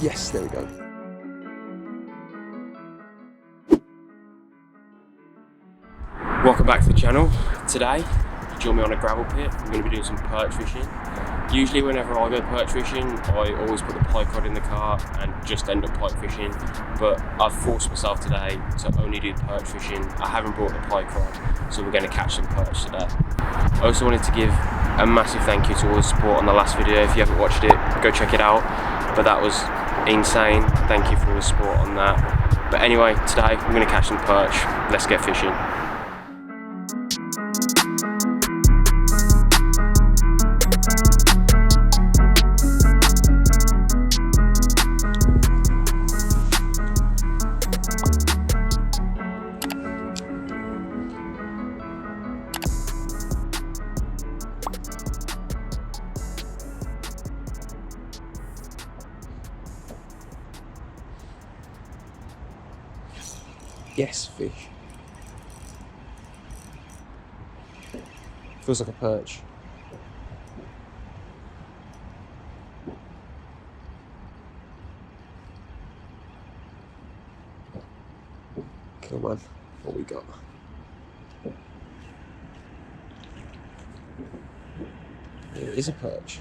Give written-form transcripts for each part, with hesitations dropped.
Yes, there we go. Welcome back to the channel. Today, you join me on a gravel pit. I'm going to be doing some perch fishing. Usually whenever I go perch fishing, I always put the pike rod in the car and just end up pike fishing. But I've forced myself today to only do perch fishing. I haven't brought the pike rod, so we're going to catch some perch today. I also wanted to give a massive thank you to all the support on the last video. If you haven't watched it, go check it out. But that was insane. Thank you for all the support on that. But anyway, today I'm going to catch some perch. Let's get fishing. Yes, fish. Feels like a perch. Come on, what we got? It is a perch.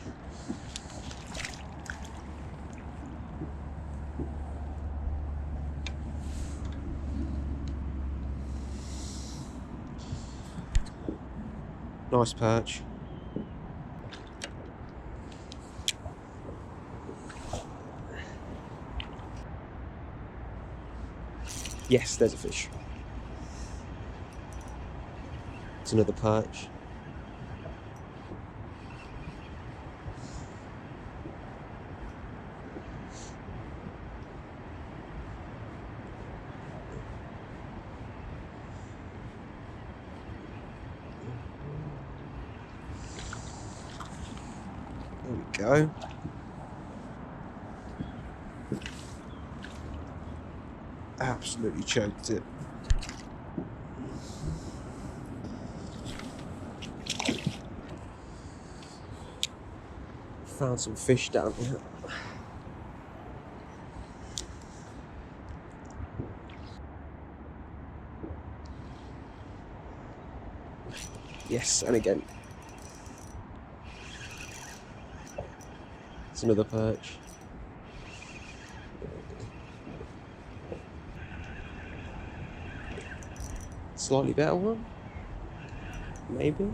Nice perch. Yes, there's a fish. It's another perch. There we go. Absolutely choked it. Found some fish down here. Yes, and again. It's another perch. Slightly better one, maybe.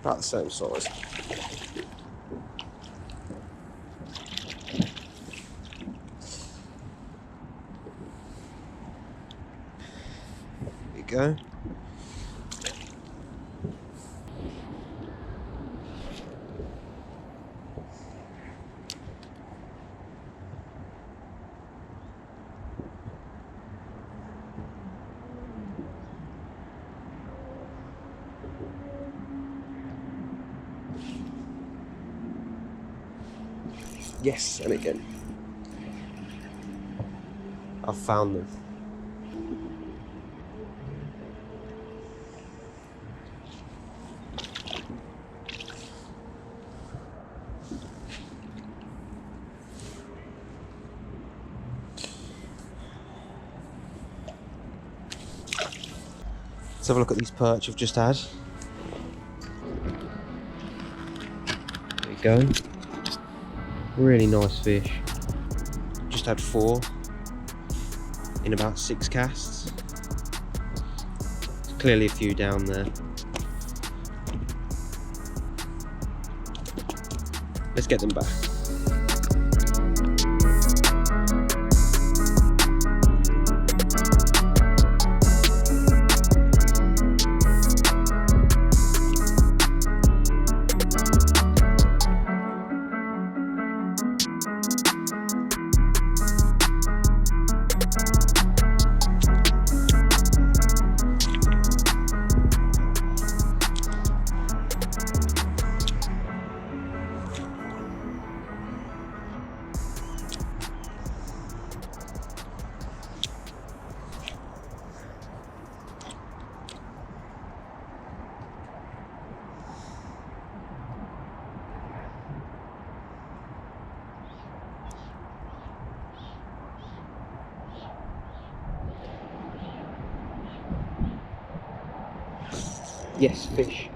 About the same size. There you go. Yes, and again. I've found them. Let's have a look at these perch I've just had. There you go. Really nice fish. Just had 4 in about 6 casts. There's clearly a few down there. Let's get them back. Yes, fish.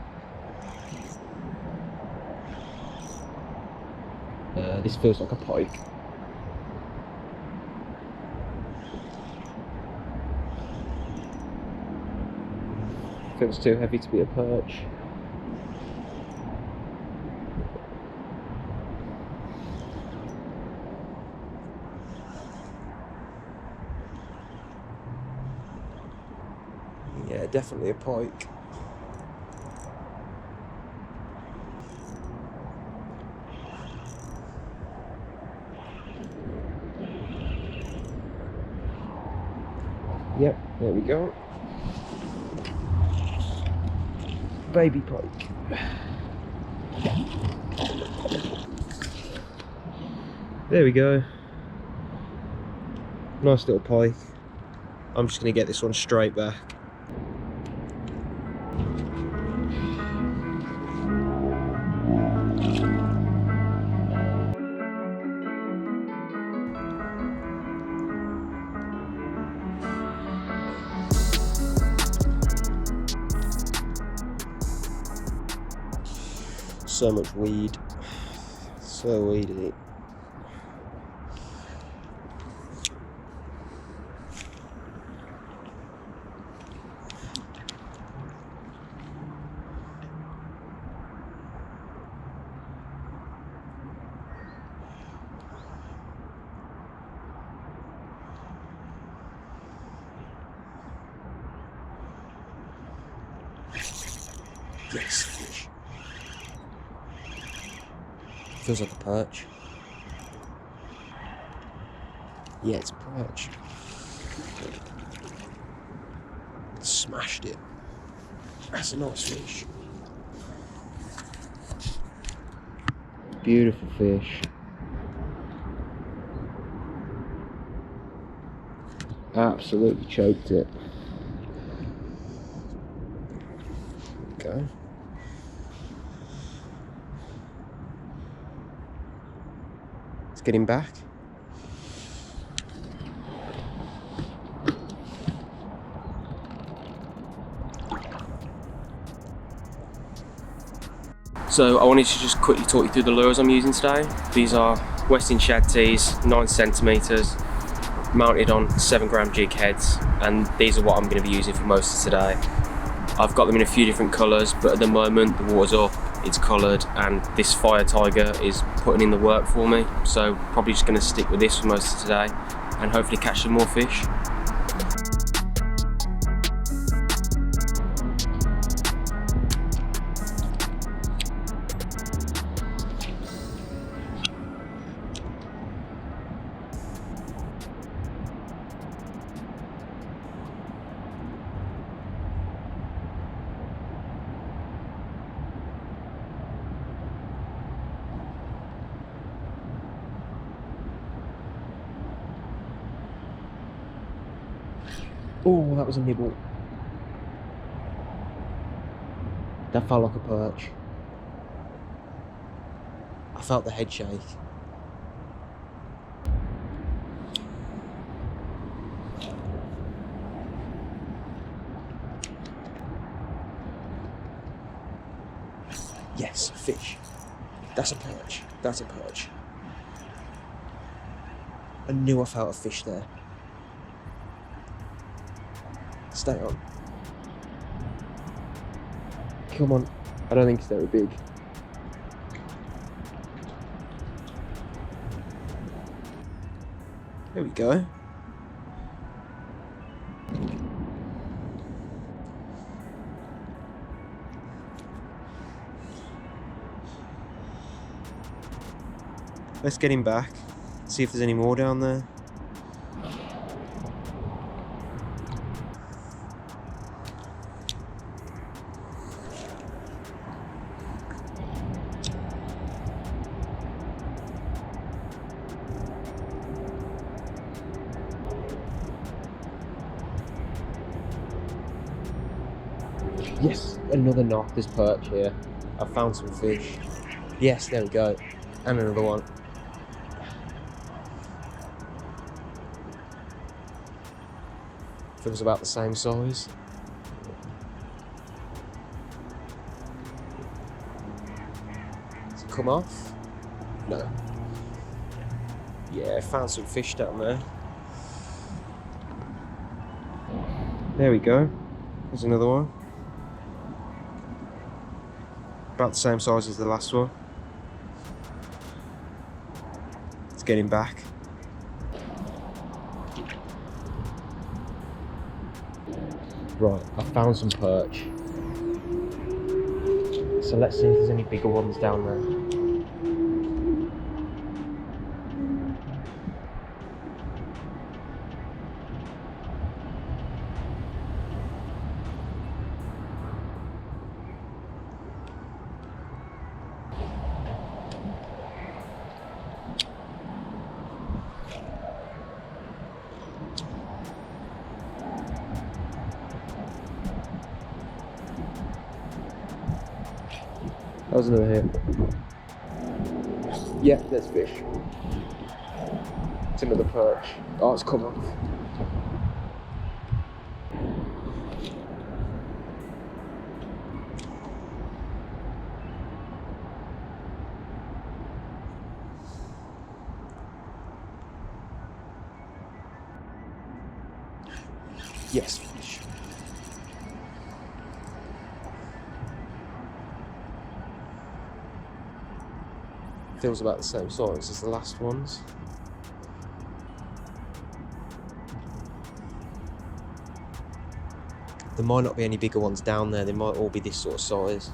This feels like a pike. Feels too heavy to be a perch. Yeah, definitely a pike. Yep, there we go. Baby pike. There we go. Nice little pike. I'm just going to get this one straight back. So much weed. So weedy. Yes, fish. Feels like a perch. Yeah, it's a perch. Smashed it. That's a nice fish. Beautiful fish. Absolutely choked it. Okay. Let's get him back. So I wanted to just quickly talk you through the lures I'm using today. These are Westin shad tees, 9 centimeters, mounted on 7-gram jig heads, and these are what I'm going to be using for most of today. I've got them in a few different colours, but at the moment the water's up, it's coloured, and this Fire Tiger is putting in the work for me. So probably just going to stick with this for most of today, and hopefully catch some more fish. Oh, that was a nibble. That felt like a perch. I felt the head shake. Yes, fish. That's a perch. That's a perch. I knew I felt a fish there. Stay on. Come on. I don't think it's very big. There we go. Let's get him back. See if there's any more down there. Yes, another knock. There's perch here. I found some fish. Yes, there we go. And another one. Feels about the same size. come off? No. Yeah, found some fish down there. There we go. There's another one. About the same size as the last one. Let's get him back. Right, I found some perch. So let's see if there's any bigger ones down there. That was another hit. Yeah, there's fish. It's another perch. Oh, it's come off. Yes, fish. Feels about the same size as the last ones. There might not be any bigger ones down there, they might all be this sort of size.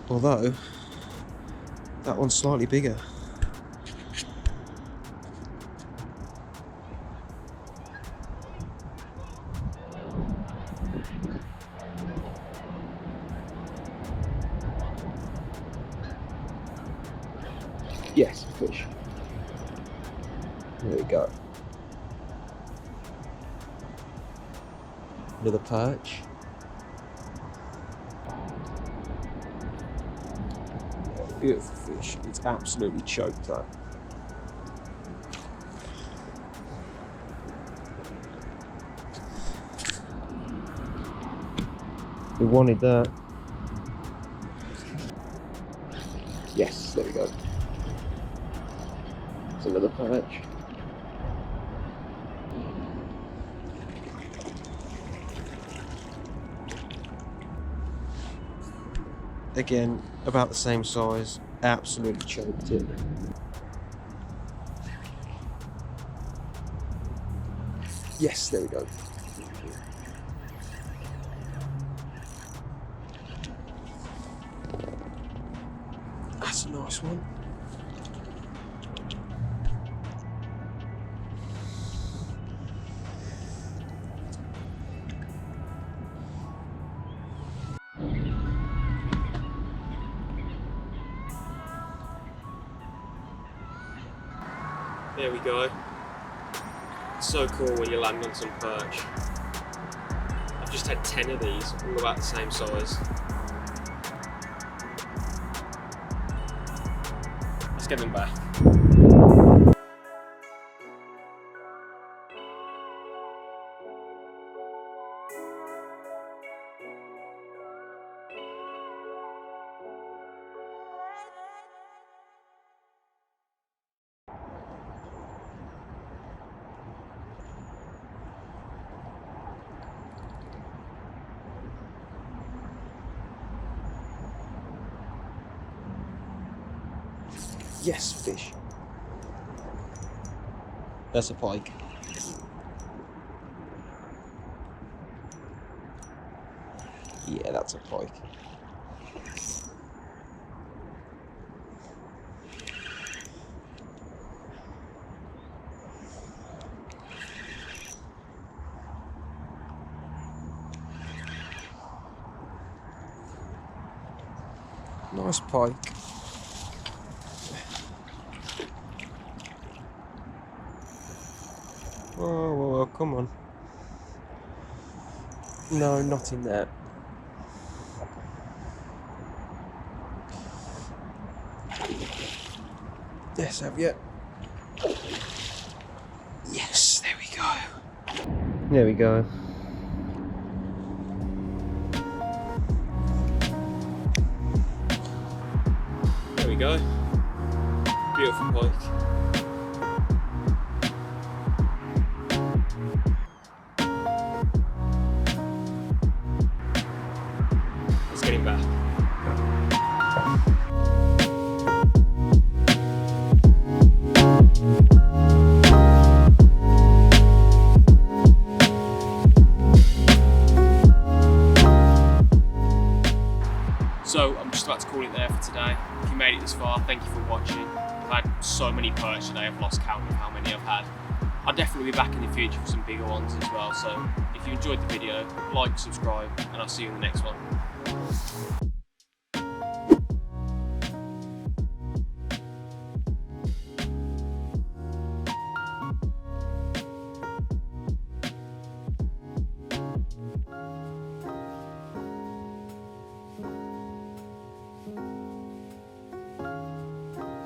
Although, that one's slightly bigger. Yes, fish. There we go. Another perch. Beautiful fish. It's absolutely choked that. We wanted that. Yes, there we go. It's another perch. Again, about the same size, absolutely choked it. Yes, there we go. That's a nice one. There we go. It's so cool when you land on some perch. I've just had 10 of these, all about the same size. Let's get them back. Yes, fish. That's a pike. Yeah, that's a pike. Nice pike. Whoa, whoa, whoa, come on. No, not in there. Yes, have you? There we go. There we go. Beautiful pike. Let's get him back. So I'm just about to call it there for today. If you made it this far, thank you for watching. I've had so many perch today, I've lost count of how many I've had. I'll definitely be back in the future for some bigger ones as well. So if you enjoyed the video, like, subscribe, and I'll see you in the next one.